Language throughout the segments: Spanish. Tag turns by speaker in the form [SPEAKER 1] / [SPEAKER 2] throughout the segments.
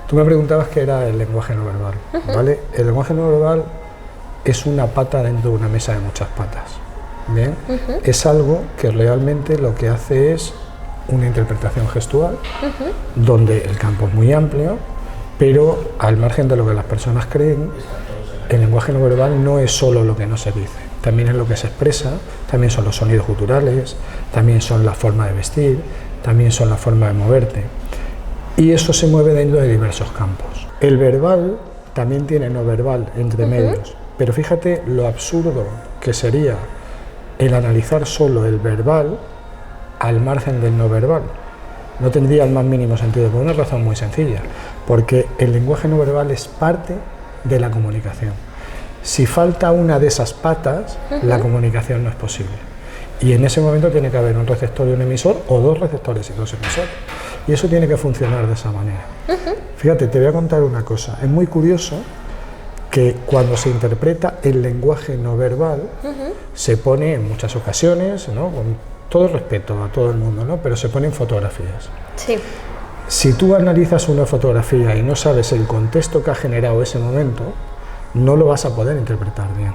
[SPEAKER 1] Tú me preguntabas qué era el lenguaje no verbal, ¿vale? El lenguaje no verbal es una pata dentro de una mesa de muchas patas, ¿bien? Es algo que realmente lo que hace es una interpretación gestual, donde el campo es muy amplio, pero al margen de lo que las personas creen, el lenguaje no verbal no es solo lo que no se dice, también es lo que se expresa, también son los sonidos guturales, también son la forma de vestir, también son la forma de moverte. Y eso se mueve dentro de diversos campos. El verbal también tiene no verbal entre medios, pero fíjate lo absurdo que sería el analizar solo el verbal al margen del no verbal. No tendría el más mínimo sentido, por una razón muy sencilla, porque el lenguaje no verbal es parte de la comunicación. Si falta una de esas patas, la comunicación no es posible. Y en ese momento tiene que haber un receptor y un emisor, o dos receptores y dos emisores. Y eso tiene que funcionar de esa manera. Fíjate, te voy a contar una cosa. Es muy curioso que cuando se interpreta el lenguaje no verbal, se pone en muchas ocasiones, ¿no?, con todo el respeto a todo el mundo, ¿no?, pero se ponen fotografías.
[SPEAKER 2] Sí.
[SPEAKER 1] Si tú analizas una fotografía y no sabes el contexto que ha generado ese momento, no lo vas a poder interpretar bien.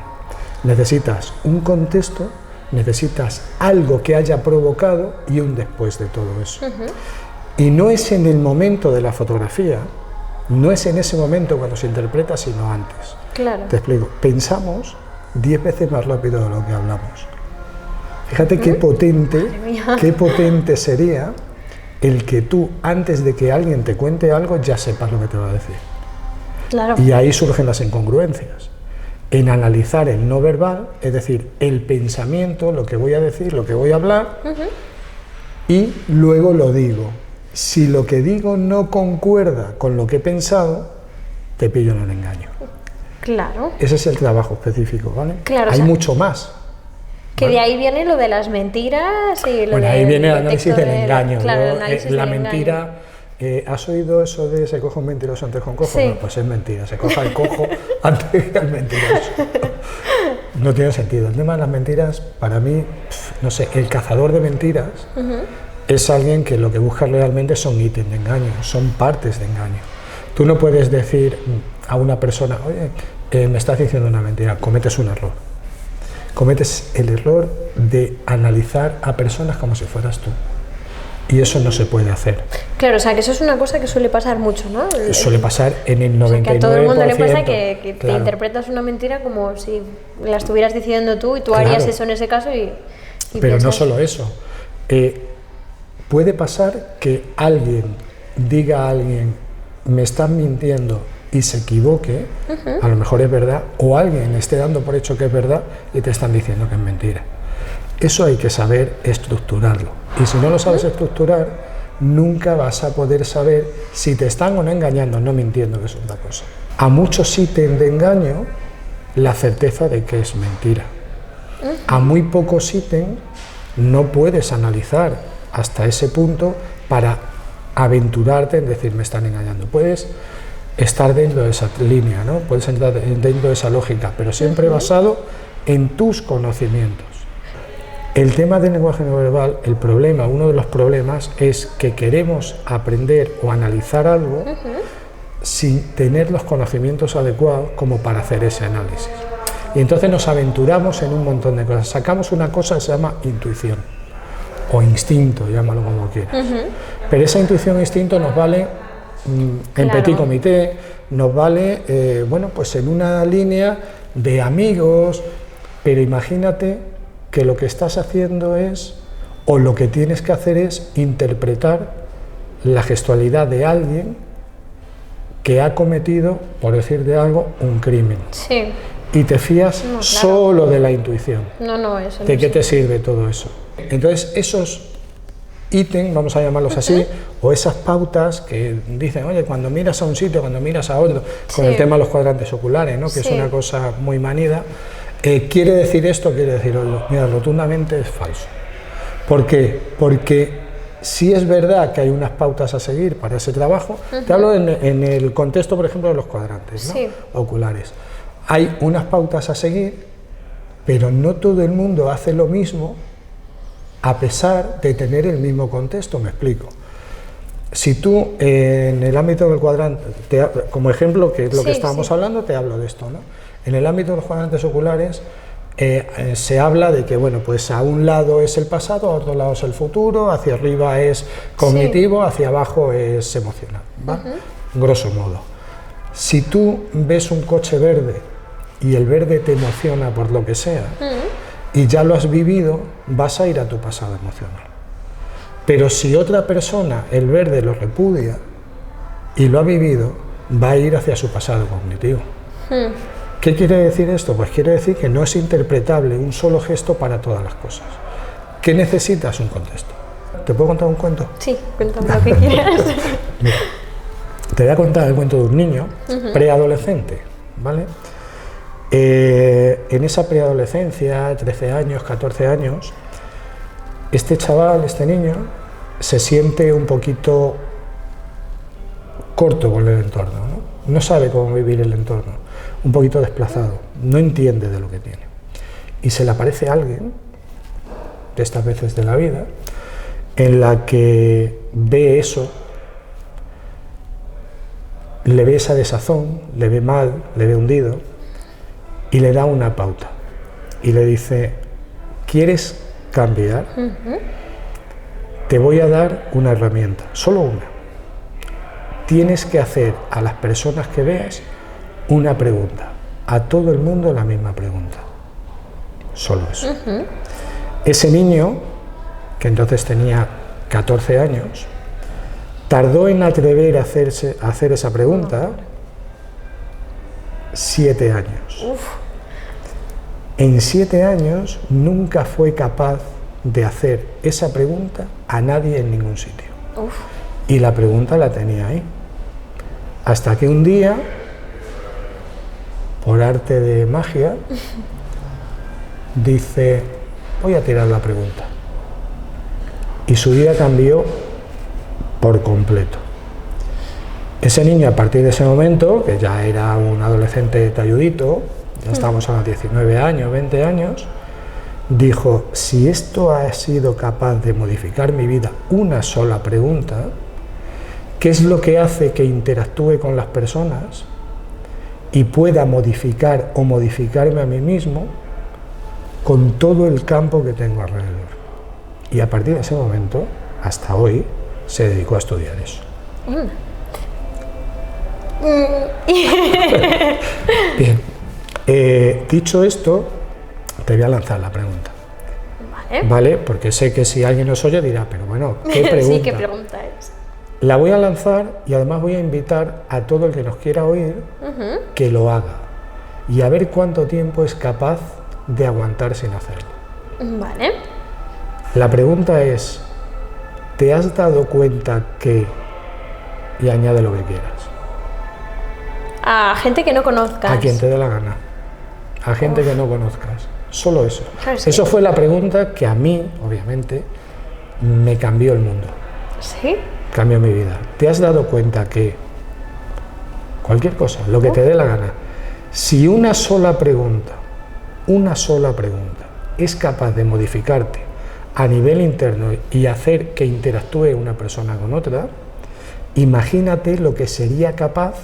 [SPEAKER 1] Necesitas un contexto, necesitas algo que haya provocado y un después de todo eso. Y no es en el momento de la fotografía, no es en ese momento cuando se interpreta, sino antes.
[SPEAKER 2] Claro.
[SPEAKER 1] Te explico, pensamos 10 veces más rápido de lo que hablamos. Fíjate qué potente sería el que tú, antes de que alguien te cuente algo, ya sepas lo que te va a decir.
[SPEAKER 2] Claro.
[SPEAKER 1] Y ahí surgen las incongruencias. En analizar el no verbal, es decir, el pensamiento, lo que voy a decir, lo que voy a hablar, y luego lo digo. Si lo que digo no concuerda con lo que he pensado, te pillo en el engaño.
[SPEAKER 2] Claro.
[SPEAKER 1] Ese es el trabajo específico, ¿vale?
[SPEAKER 2] Claro,
[SPEAKER 1] hay mucho más.
[SPEAKER 2] Que ¿vale? De ahí viene lo de las mentiras y lo
[SPEAKER 1] bueno, ahí viene el análisis del engaño.
[SPEAKER 2] Claro,
[SPEAKER 1] ¿no?
[SPEAKER 2] el análisis
[SPEAKER 1] la
[SPEAKER 2] del
[SPEAKER 1] mentira. ¿Has oído eso de se coge un mentiroso antes con cojo?
[SPEAKER 2] Sí.
[SPEAKER 1] No, pues es mentira, se coja el cojo antes que el mentiroso. No tiene sentido. El tema de las mentiras, para mí, no sé, el cazador de mentiras es alguien que lo que busca realmente son ítems de engaño, son partes de engaño. Tú no puedes decir a una persona, oye, me estás diciendo una mentira, cometes un error. Cometes el error de analizar a personas como si fueras tú. Y eso no se puede hacer.
[SPEAKER 2] Claro, o sea, que eso es una cosa que suele pasar mucho, ¿no?
[SPEAKER 1] Suele pasar en el 99%. O sea,
[SPEAKER 2] que a todo el mundo le pasa que
[SPEAKER 1] claro.
[SPEAKER 2] te interpretas una mentira como si la estuvieras diciendo tú y tú harías eso en ese caso y
[SPEAKER 1] pero piensas... no solo eso. Puede pasar que alguien diga a alguien, me están mintiendo, y se equivoque, a lo mejor es verdad, o alguien esté dando por hecho que es verdad y te están diciendo que es mentira. Eso hay que saber estructurarlo. Y si no lo sabes estructurar, nunca vas a poder saber si te están o no engañando, no mintiendo, que es otra cosa. A muchos ítems de engaño, la certeza de que es mentira. A muy pocos ítems no puedes analizar hasta ese punto para aventurarte en decir me están engañando. Puedes estar dentro de esa línea, ¿no? Puedes entrar dentro de esa lógica, pero siempre basado en tus conocimientos. El tema del lenguaje no verbal, el problema, uno de los problemas es que queremos aprender o analizar algo sin tener los conocimientos adecuados como para hacer ese análisis. Y entonces nos aventuramos en un montón de cosas. Sacamos una cosa que se llama intuición o instinto, llámalo como quieras. Pero esa intuición e instinto nos vale en petit comité, nos vale bueno, pues en una línea de amigos, pero imagínate que lo que estás haciendo es, o lo que tienes que hacer es interpretar la gestualidad de alguien que ha cometido, por decir de algo, un crimen.
[SPEAKER 2] Sí.
[SPEAKER 1] Y te fías solo de la intuición.
[SPEAKER 2] No, eso
[SPEAKER 1] ¿De
[SPEAKER 2] no
[SPEAKER 1] qué te sirve todo eso? Entonces, esos ítems, vamos a llamarlos así, o esas pautas que dicen, oye, cuando miras a un sitio, cuando miras a otro, con el tema de los cuadrantes oculares, ¿no? Que es una cosa muy manida, quiere decir esto, quiere decir otro. Mira, rotundamente es falso. ¿Por qué? Porque sí es verdad que hay unas pautas a seguir para ese trabajo. Te hablo en el contexto, por ejemplo, de los cuadrantes, ¿no? Oculares. Hay unas pautas a seguir, pero no todo el mundo hace lo mismo a pesar de tener el mismo contexto, me explico. Si tú en el ámbito del cuadrante, como ejemplo, que es lo que estábamos hablando, te hablo de esto, ¿no? En el ámbito de los cuadrantes oculares se habla de que, bueno, pues a un lado es el pasado, a otro lado es el futuro, hacia arriba es cognitivo, hacia abajo es emocional, ¿vale? Grosso modo. Si tú ves un coche verde y el verde te emociona por lo que sea, y ya lo has vivido, vas a ir a tu pasado emocional. Pero si otra persona el verde lo repudia y lo ha vivido, va a ir hacia su pasado cognitivo. ¿Qué quiere decir esto? Pues quiere decir que no es interpretable un solo gesto para todas las cosas. ¿Qué necesitas? Un contexto. ¿Te puedo contar un cuento?
[SPEAKER 2] Sí, cuéntame lo que quieras.
[SPEAKER 1] Mira, te voy a contar el cuento de un niño preadolescente, ¿vale? En esa preadolescencia, 13 años, 14 años, este chaval, este niño, se siente un poquito corto con el entorno, ¿no? No sabe cómo vivir el entorno, un poquito desplazado, no entiende de lo que tiene. Y se le aparece alguien, de estas veces de la vida, en la que ve eso, le ve esa desazón, le ve mal, le ve hundido, y le da una pauta. Y le dice, ¿quieres cambiar? Te voy a dar una herramienta, solo una. Tienes que hacer a las personas que veas una pregunta, a todo el mundo la misma pregunta, solo eso. Ese niño, que entonces tenía 14 años, tardó en atrever a hacer esa pregunta 7 años. En 7 años nunca fue capaz de hacer esa pregunta a nadie en ningún sitio. Y la pregunta la tenía ahí. Hasta que un día, por arte de magia, dice, voy a tirar la pregunta. Y su vida cambió por completo. Ese niño, a partir de ese momento, que ya era un adolescente talludito, ya estábamos a los 19 años, 20 años, dijo, si esto ha sido capaz de modificar mi vida una sola pregunta, ¿qué es lo que hace que interactúe con las personas y pueda modificar o modificarme a mí mismo con todo el campo que tengo alrededor? Y a partir de ese momento, hasta hoy, se dedicó a estudiar eso. Bien. Dicho esto, te voy a lanzar la pregunta. ¿Vale? Porque sé que si alguien nos oye dirá, pero bueno, ¿qué pregunta?
[SPEAKER 2] Sí, ¿qué pregunta es?
[SPEAKER 1] La voy a lanzar y además voy a invitar a todo el que nos quiera oír que lo haga y a ver cuánto tiempo es capaz de aguantar sin hacerlo.
[SPEAKER 2] Vale.
[SPEAKER 1] La pregunta es, ¿te has dado cuenta que... y añade lo que quieras?
[SPEAKER 2] A gente que no conozcas.
[SPEAKER 1] A quien te dé la gana. A gente que no conozcas. Solo eso.
[SPEAKER 2] Claro, sí.
[SPEAKER 1] Eso fue la pregunta que a mí, obviamente, me cambió el mundo.
[SPEAKER 2] ¿Sí?
[SPEAKER 1] Cambió mi vida. ¿Te has dado cuenta que cualquier cosa, lo que te dé la gana, si una sola pregunta es capaz de modificarte a nivel interno y hacer que interactúe una persona con otra, imagínate lo que sería capaz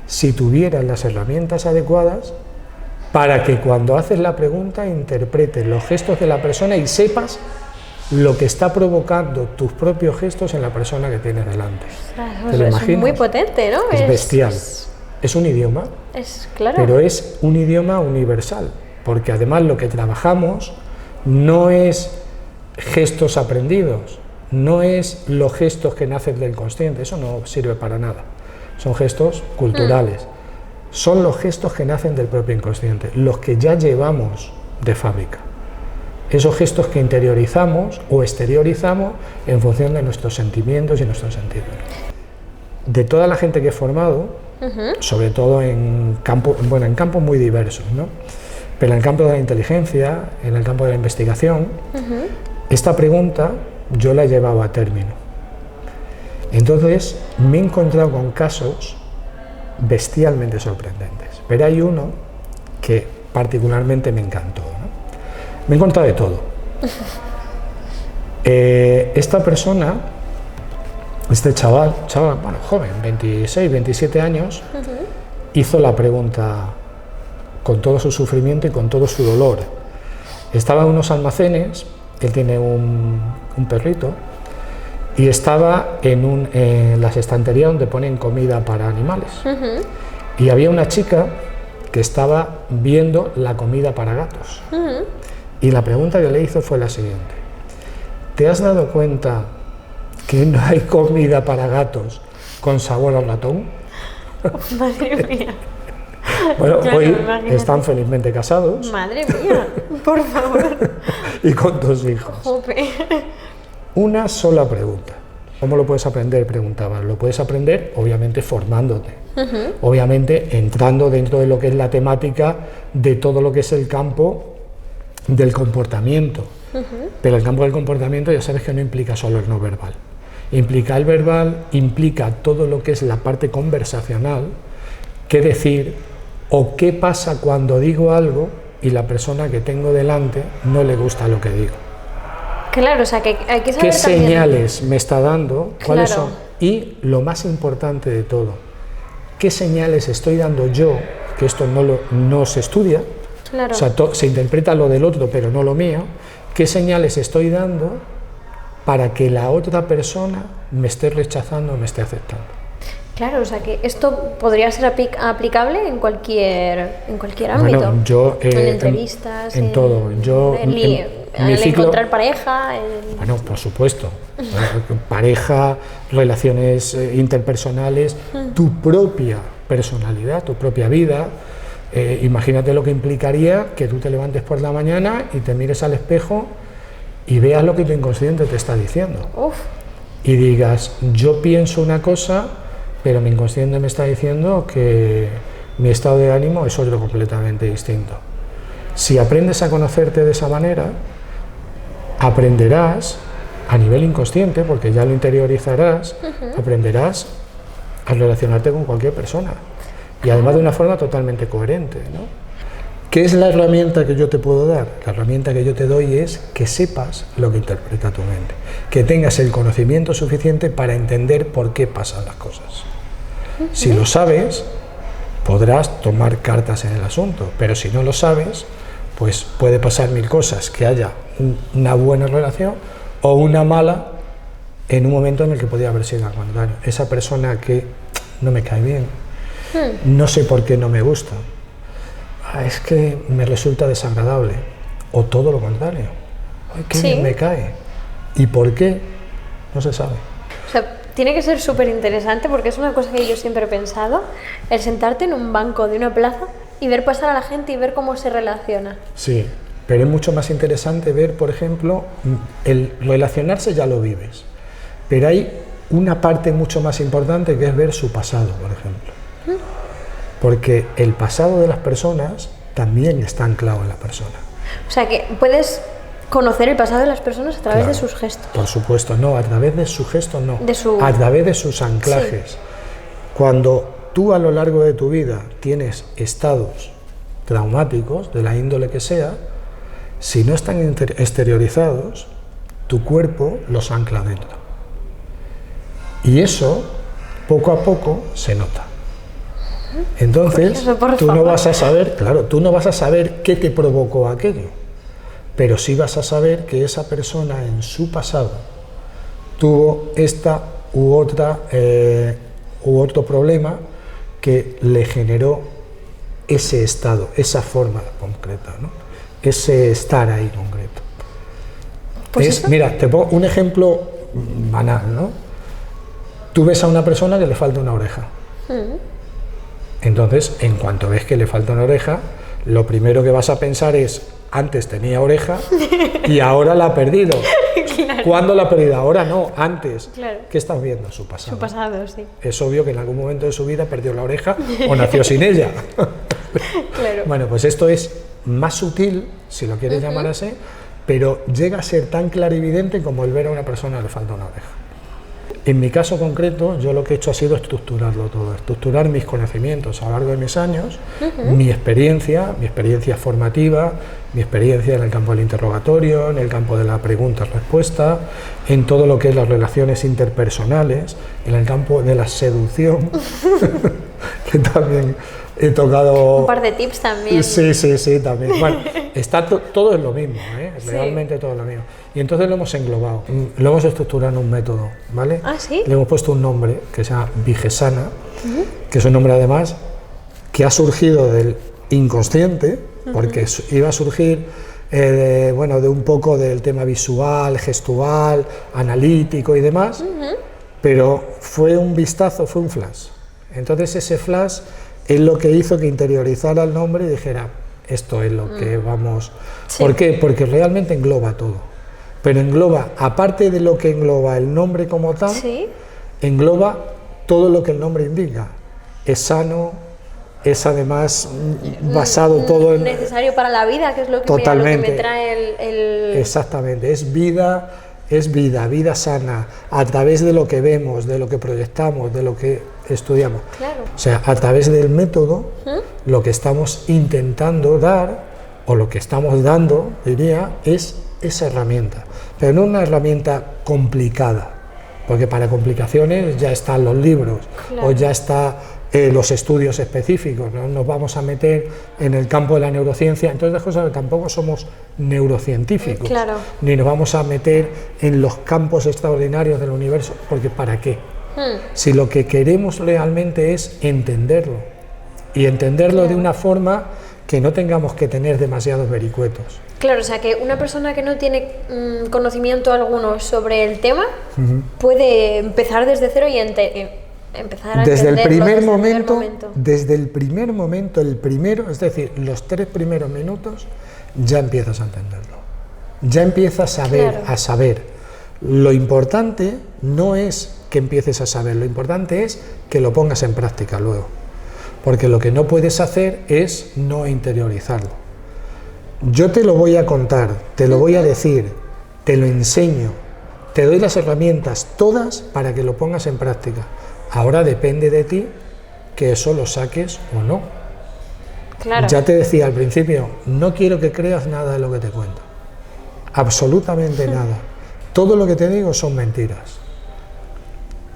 [SPEAKER 1] si tuvieras las herramientas adecuadas para que cuando haces la pregunta interpretes los gestos de la persona y sepas lo que está provocando tus propios gestos en la persona que tienes delante. ¿Te lo imaginas?
[SPEAKER 2] Es muy potente, ¿no?
[SPEAKER 1] Es bestial. Es un idioma,
[SPEAKER 2] claro.
[SPEAKER 1] pero es un idioma universal, porque además lo que trabajamos no es gestos aprendidos, no es los gestos que nacen del consciente, eso no sirve para nada. Son gestos culturales, son los gestos que nacen del propio inconsciente, los que ya llevamos de fábrica. Esos gestos que interiorizamos o exteriorizamos en función de nuestros sentimientos y nuestros sentidos. De toda la gente que he formado, sobre todo en campos muy diversos, ¿no? Pero en el campo de la inteligencia, en el campo de la investigación, esta pregunta yo la he llevado a término. Entonces me he encontrado con casos bestialmente sorprendentes, pero hay uno que particularmente me encantó, ¿no? Me he encontrado de todo. Esta persona Este chaval, bueno, joven, 26, 27 años, hizo la pregunta con todo su sufrimiento y con todo su dolor. Estaba en unos almacenes, él tiene un perrito, y estaba en las estanterías donde ponen comida para animales. Y había una chica que estaba viendo la comida para gatos. Y la pregunta que le hizo fue la siguiente: ¿te has dado cuenta que no hay comida para gatos con sabor a ratón?
[SPEAKER 2] Madre mía.
[SPEAKER 1] Bueno,
[SPEAKER 2] Claro,
[SPEAKER 1] hoy
[SPEAKER 2] imagínate.
[SPEAKER 1] están felizmente casados
[SPEAKER 2] Madre mía, por favor.
[SPEAKER 1] y con 2 hijos.
[SPEAKER 2] Jope.
[SPEAKER 1] Una sola pregunta. ¿Cómo lo puedes aprender? Preguntaba. Lo puedes aprender, obviamente, formándote. Obviamente, entrando dentro de lo que es la temática de todo lo que es el campo del comportamiento. Pero el campo del comportamiento ya sabes que no implica solo el no verbal. Implica el verbal, implica todo lo que es la parte conversacional, qué decir o qué pasa cuando digo algo y la persona que tengo delante no le gusta lo que digo.
[SPEAKER 2] Claro, o sea, que hay que saber
[SPEAKER 1] ¿Qué
[SPEAKER 2] también.
[SPEAKER 1] señales me está dando? ¿Cuáles
[SPEAKER 2] Claro.
[SPEAKER 1] son? Y lo más importante de todo, ¿qué señales estoy dando yo? Que esto no se estudia,
[SPEAKER 2] Claro.
[SPEAKER 1] o sea, se interpreta lo del otro, pero no lo mío. ¿Qué señales estoy dando para que la otra persona me esté rechazando o me esté aceptando?
[SPEAKER 2] Claro, o sea que esto podría ser aplicable en cualquier ámbito.
[SPEAKER 1] Bueno, yo
[SPEAKER 2] en entrevistas,
[SPEAKER 1] en todo. Yo
[SPEAKER 2] en
[SPEAKER 1] mi ciclo,
[SPEAKER 2] encontrar pareja.
[SPEAKER 1] bueno, por supuesto, pareja, relaciones interpersonales, tu propia personalidad, tu propia vida. Imagínate lo que implicaría que tú te levantes por la mañana y te mires al espejo y veas lo que tu inconsciente te está diciendo.
[SPEAKER 2] Uf,
[SPEAKER 1] Y digas, yo pienso una cosa, pero mi inconsciente me está diciendo que mi estado de ánimo es otro completamente distinto. Si aprendes a conocerte de esa manera, aprenderás a nivel inconsciente, porque ya lo interiorizarás, aprenderás a relacionarte con cualquier persona. Y además de una forma totalmente coherente, ¿no? ¿Qué es la herramienta que yo te puedo dar? La herramienta que yo te doy es que sepas lo que interpreta tu mente, que tengas el conocimiento suficiente para entender por qué pasan las cosas. Si lo sabes, podrás tomar cartas en el asunto, pero si no lo sabes, pues puede pasar 1000 cosas, que haya una buena relación o una mala en un momento en el que podría haber sido al contrario. Esa persona que no me cae bien, no sé por qué no me gusta, es que me resulta desagradable, o todo lo contrario, ay, qué bien me cae, ¿y por qué? No se sabe.
[SPEAKER 2] o sea, tiene que ser súper interesante porque es una cosa que yo siempre he pensado, el sentarte en un banco de una plaza y ver pasar a la gente y ver cómo se relaciona.
[SPEAKER 1] Sí, pero es mucho más interesante ver, por ejemplo, el relacionarse ya lo vives, pero hay una parte mucho más importante que es ver su pasado, por ejemplo. Porque el pasado de las personas también está anclado en la persona.
[SPEAKER 2] O sea, que puedes conocer el pasado de las personas a través
[SPEAKER 1] Claro,
[SPEAKER 2] de sus gestos.
[SPEAKER 1] Por supuesto, no, a través de su gesto no,
[SPEAKER 2] De
[SPEAKER 1] a través de sus anclajes.
[SPEAKER 2] Sí.
[SPEAKER 1] Cuando tú a lo largo de tu vida tienes estados traumáticos, de la índole que sea, si no están exteriorizados, tu cuerpo los ancla dentro. Y eso, poco a poco, se nota. Entonces,
[SPEAKER 2] Curioso, por
[SPEAKER 1] tú no
[SPEAKER 2] favor.
[SPEAKER 1] vas a saber, claro, tú no vas a saber qué te provocó aquello, pero sí vas a saber que esa persona en su pasado tuvo esta u otra u otro problema que le generó ese estado, esa forma concreta, ¿no? Ese estar ahí concreto.
[SPEAKER 2] Pues
[SPEAKER 1] Mira, te pongo un ejemplo banal, ¿no? Tú ves a una persona que le falta una oreja. Entonces, en cuanto ves que le falta una oreja, lo primero que vas a pensar es, antes tenía oreja y ahora la ha perdido.
[SPEAKER 2] Claro.
[SPEAKER 1] ¿Cuándo la ha perdido? Ahora no, antes.
[SPEAKER 2] Claro.
[SPEAKER 1] ¿Qué estás viendo? Su pasado.
[SPEAKER 2] Su pasado, sí.
[SPEAKER 1] Es obvio que en algún momento de su vida perdió la oreja o nació sin ella.
[SPEAKER 2] Claro.
[SPEAKER 1] Bueno, pues esto es más sutil, si lo quieres llamar así, pero llega a ser tan clarividente como el ver a una persona que le falta una oreja. En mi caso concreto, yo lo que he hecho ha sido estructurarlo todo, estructurar mis conocimientos a lo largo de mis años, mi experiencia formativa, mi experiencia en el campo del interrogatorio, en el campo de la pregunta-respuesta, en todo lo que es las relaciones interpersonales, en el campo de la seducción, que también he tocado...
[SPEAKER 2] Un par de tips también.
[SPEAKER 1] Sí, también. Bueno, todo es lo mismo, realmente todo es lo mismo. Y entonces lo hemos englobado, lo hemos estructurado en un método, ¿vale?
[SPEAKER 2] ¿Ah, sí?
[SPEAKER 1] Le hemos puesto un nombre que se llama Vigesana, que es un nombre además que ha surgido del inconsciente, porque iba a surgir de un poco del tema visual, gestual, analítico y demás, pero fue un vistazo, fue un flash. Entonces ese flash es lo que hizo que interiorizara el nombre y dijera, esto es lo que vamos...
[SPEAKER 2] Sí.
[SPEAKER 1] ¿Por qué? Porque realmente engloba todo. Pero engloba, aparte de lo que engloba el nombre como tal, engloba todo lo que el nombre indica. Es sano, es además basado todo en...
[SPEAKER 2] Necesario para la vida, que es lo que,
[SPEAKER 1] totalmente,
[SPEAKER 2] lo que me trae el...
[SPEAKER 1] Exactamente, es vida, vida sana, a través de lo que vemos, de lo que proyectamos, de lo que estudiamos.
[SPEAKER 2] Claro.
[SPEAKER 1] O sea, a través del método, lo que estamos intentando dar, o lo que estamos dando, diría, es esa herramienta, pero no una herramienta complicada, porque para complicaciones ya están los libros, o ya está los estudios específicos, no nos vamos a meter en el campo de la neurociencia, entonces tampoco somos neurocientíficos, ni nos vamos a meter en los campos extraordinarios del universo, porque ¿para qué? Si lo que queremos realmente es entenderlo, y entenderlo de una forma que no tengamos que tener demasiados vericuetos.
[SPEAKER 2] Claro, o sea que una persona que no tiene conocimiento alguno sobre el tema puede empezar desde cero y empezar a
[SPEAKER 1] desde el primer momento, es decir, los 3 primeros minutos, ya empiezas a entenderlo. Ya empiezas a saber. Lo importante no es que empieces a saber, lo importante es que lo pongas en práctica luego. Porque lo que no puedes hacer es no interiorizarlo. Yo te lo voy a contar, te lo voy a decir, te lo enseño, te doy las herramientas todas para que lo pongas en práctica. Ahora depende de ti que eso lo saques o no.
[SPEAKER 2] Claro.
[SPEAKER 1] Ya te decía al principio, no quiero que creas nada de lo que te cuento. Absolutamente nada. Todo lo que te digo son mentiras.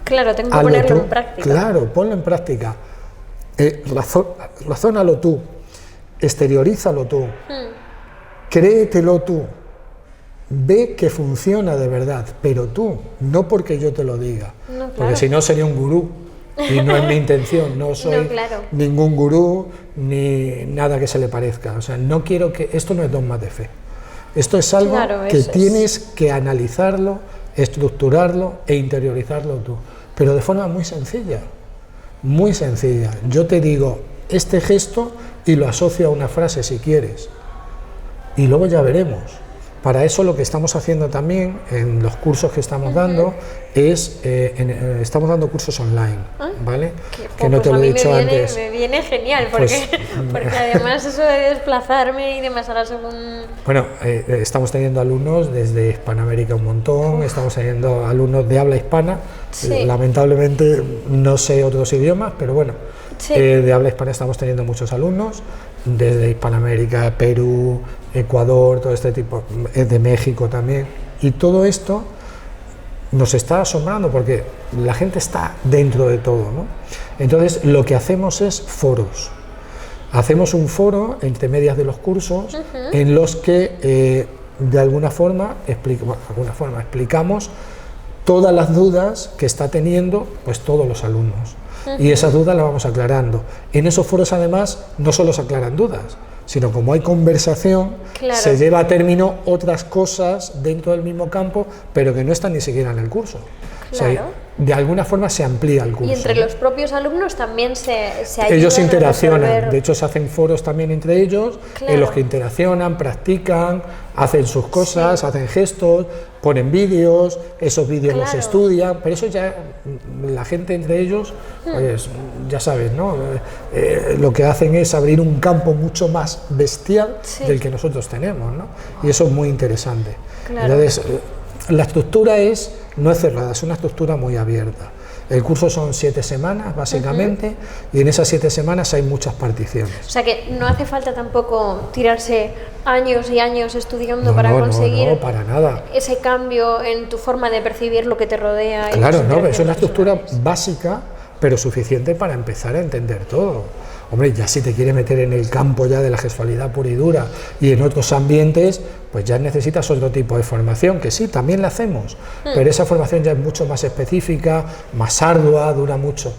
[SPEAKER 2] Claro, tengo que ponerlo en práctica.
[SPEAKER 1] Claro, ponlo en práctica. Razónalo tú, exteriorízalo tú, créetelo tú, ve que funciona de verdad, pero tú, no porque yo te lo diga, porque si no sería un gurú, y no es mi intención, no soy ningún gurú ni nada que se le parezca, o sea, no quiero que, esto no es dogmas de fe, esto es algo que tienes que analizarlo, estructurarlo e interiorizarlo tú, pero de forma muy sencilla. Muy sencilla, yo te digo este gesto y lo asocio a una frase si quieres y luego ya veremos. Para eso lo que estamos haciendo también en los cursos que estamos dando es, estamos dando cursos online, ¿vale? Que no te lo he dicho antes.
[SPEAKER 2] Me viene genial, porque además eso de desplazarme y demás ahora según...
[SPEAKER 1] Bueno, estamos teniendo alumnos desde Hispanoamérica un montón, estamos teniendo alumnos de habla hispana, lamentablemente no sé otros idiomas, pero bueno, de habla hispana estamos teniendo muchos alumnos, desde Hispanoamérica, Perú, Ecuador, todo este tipo, de México también, y todo esto nos está asombrando porque la gente está dentro de todo, ¿no? Entonces lo que hacemos es foros, hacemos un foro entre medias de los cursos en los que de alguna forma explicamos todas las dudas que está teniendo pues todos los alumnos. Y esas dudas las vamos aclarando. En esos foros además no solo se aclaran dudas, sino como hay conversación, se lleva a término otras cosas dentro del mismo campo, pero que no están ni siquiera en el curso. O sea, de alguna forma se amplía el curso.
[SPEAKER 2] Y entre los propios alumnos también se ayudan.
[SPEAKER 1] Ellos interaccionan, de hecho se hacen foros también entre ellos, en los que interaccionan, practican, hacen sus cosas, hacen gestos, ponen vídeos, esos vídeos los estudian, pero eso ya la gente entre ellos, pues ya sabes, ¿no? Lo que hacen es abrir un campo mucho más bestial del que nosotros tenemos, ¿no? Y eso es muy interesante. Entonces, la estructura es no es cerrada, es una estructura muy abierta. El curso son 7 semanas, básicamente, y en esas 7 semanas hay muchas particiones.
[SPEAKER 2] O sea que no hace falta tampoco tirarse años y años estudiando para conseguir
[SPEAKER 1] no, para nada.
[SPEAKER 2] Ese cambio en tu forma de percibir lo que te rodea.
[SPEAKER 1] Claro, no, es una estructura básica, pero suficiente para empezar a entender todo. Hombre, ya si te quieres meter en el campo ya de la gestualidad pura y dura y en otros ambientes, pues ya necesitas otro tipo de formación, que sí, también la hacemos, pero esa formación ya es mucho más específica, más ardua, dura mucho.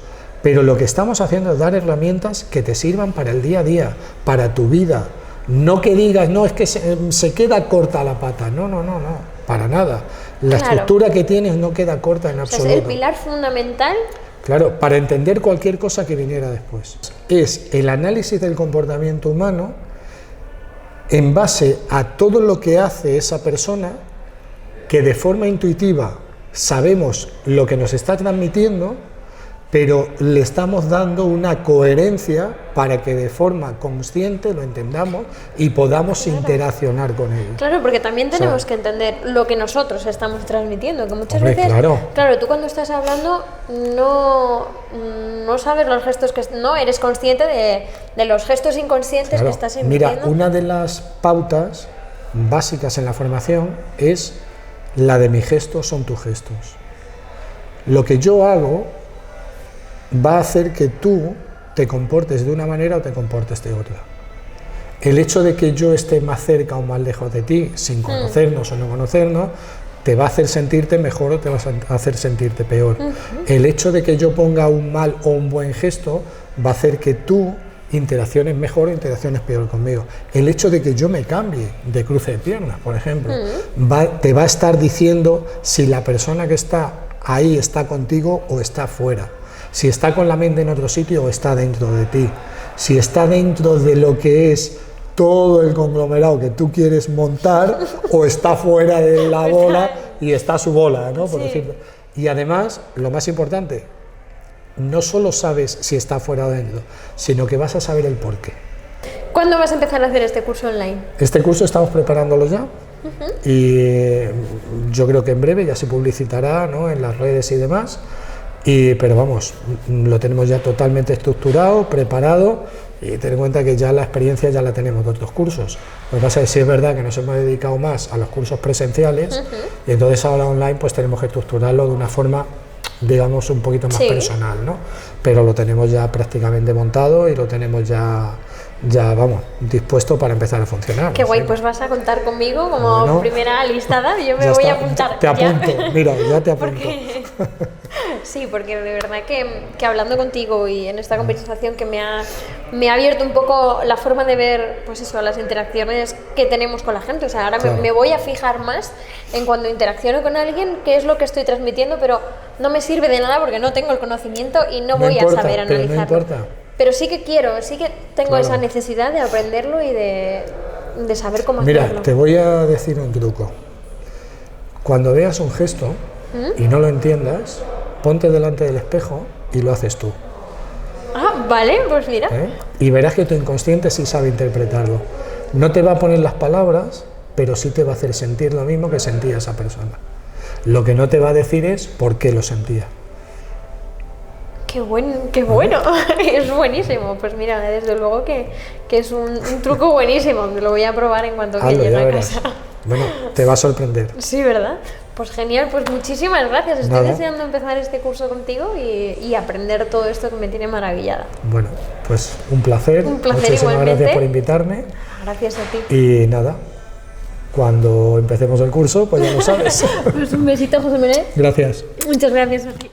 [SPEAKER 1] Pero lo que estamos haciendo es dar herramientas que te sirvan para el día a día, para tu vida. No que digas, no, es que se queda corta la pata, no, para nada. La estructura que tienes no queda corta en absoluto.
[SPEAKER 2] Es el pilar fundamental.
[SPEAKER 1] Claro, para entender cualquier cosa que viniera después. Es el análisis del comportamiento humano en base a todo lo que hace esa persona, que de forma intuitiva sabemos lo que nos está transmitiendo, pero le estamos dando una coherencia para que de forma consciente lo entendamos y podamos interaccionar con él.
[SPEAKER 2] Claro, porque también tenemos que entender lo que nosotros estamos transmitiendo, que muchas veces,
[SPEAKER 1] claro,
[SPEAKER 2] tú cuando estás hablando no sabes los gestos que no eres consciente de los gestos inconscientes que estás emitiendo.
[SPEAKER 1] Mira, una de las pautas básicas en la formación es la de mis gestos son tus gestos. Lo que yo hago va a hacer que tú te comportes de una manera o te comportes de otra. El hecho de que yo esté más cerca o más lejos de ti, sin conocernos o no conocernos, te va a hacer sentirte mejor o te va a hacer sentirte peor. El hecho de que yo ponga un mal o un buen gesto va a hacer que tú interacciones mejor o interacciones peor conmigo. El hecho de que yo me cambie de cruce de piernas, por ejemplo, te va a estar diciendo si la persona que está ahí está contigo o está fuera. Si está con la mente en otro sitio o está dentro de ti, si está dentro de lo que es todo el conglomerado que tú quieres montar o está fuera de la bola y está su bola, ¿no? Por decirlo. Y además, lo más importante, no solo sabes si está fuera o dentro, sino que vas a saber el porqué.
[SPEAKER 2] ¿Cuándo vas a empezar a hacer este curso online?
[SPEAKER 1] Este curso estamos preparándolo ya y yo creo que en breve ya se publicitará, ¿no?, en las redes y demás. Pero vamos, lo tenemos ya totalmente estructurado, preparado, y ten en cuenta que ya la experiencia ya la tenemos de otros cursos. Lo que pasa es que sí es verdad que nos hemos dedicado más a los cursos presenciales y entonces ahora online pues tenemos que estructurarlo de una forma, digamos, un poquito más personal, ¿no? Pero lo tenemos ya prácticamente montado y lo tenemos ya vamos, dispuesto para empezar a funcionar.
[SPEAKER 2] Qué guay, pues vas a contar conmigo como primera listada, yo me voy a apuntar.
[SPEAKER 1] Te apunto, mira, ya te apunto.
[SPEAKER 2] Sí, porque de verdad que hablando contigo y en esta conversación que me ha abierto un poco la forma de ver, pues eso, las interacciones que tenemos con la gente. O sea, ahora me voy a fijar más en cuando interacciono con alguien, qué es lo que estoy transmitiendo, pero no me sirve de nada porque no tengo el conocimiento y no voy a saber analizarlo.
[SPEAKER 1] No importa.
[SPEAKER 2] Pero sí que quiero, sí que tengo esa necesidad de aprenderlo y de saber cómo hacerlo.
[SPEAKER 1] Mira, te voy a decir un truco. Cuando veas un gesto y no lo entiendas, ponte delante del espejo y lo haces tú.
[SPEAKER 2] Ah, vale, pues mira.
[SPEAKER 1] Y verás que tu inconsciente sí sabe interpretarlo. No te va a poner las palabras, pero sí te va a hacer sentir lo mismo que sentía esa persona. Lo que no te va a decir es por qué lo sentía.
[SPEAKER 2] Qué bueno, es buenísimo. Pues mira, desde luego que es un truco buenísimo, lo voy a probar en cuanto que llegue a casa.
[SPEAKER 1] Bueno, te va a sorprender.
[SPEAKER 2] Sí, ¿verdad? Pues genial, pues muchísimas gracias. Estoy deseando empezar este curso contigo y aprender todo esto que me tiene maravillada.
[SPEAKER 1] Bueno, pues un placer. Muchísimas
[SPEAKER 2] igualmente.
[SPEAKER 1] Gracias por invitarme.
[SPEAKER 2] Gracias a ti.
[SPEAKER 1] Y nada, cuando empecemos el curso, pues ya lo sabes.
[SPEAKER 2] Pues un besito, José Manuel.
[SPEAKER 1] Gracias.
[SPEAKER 2] Muchas gracias a ti.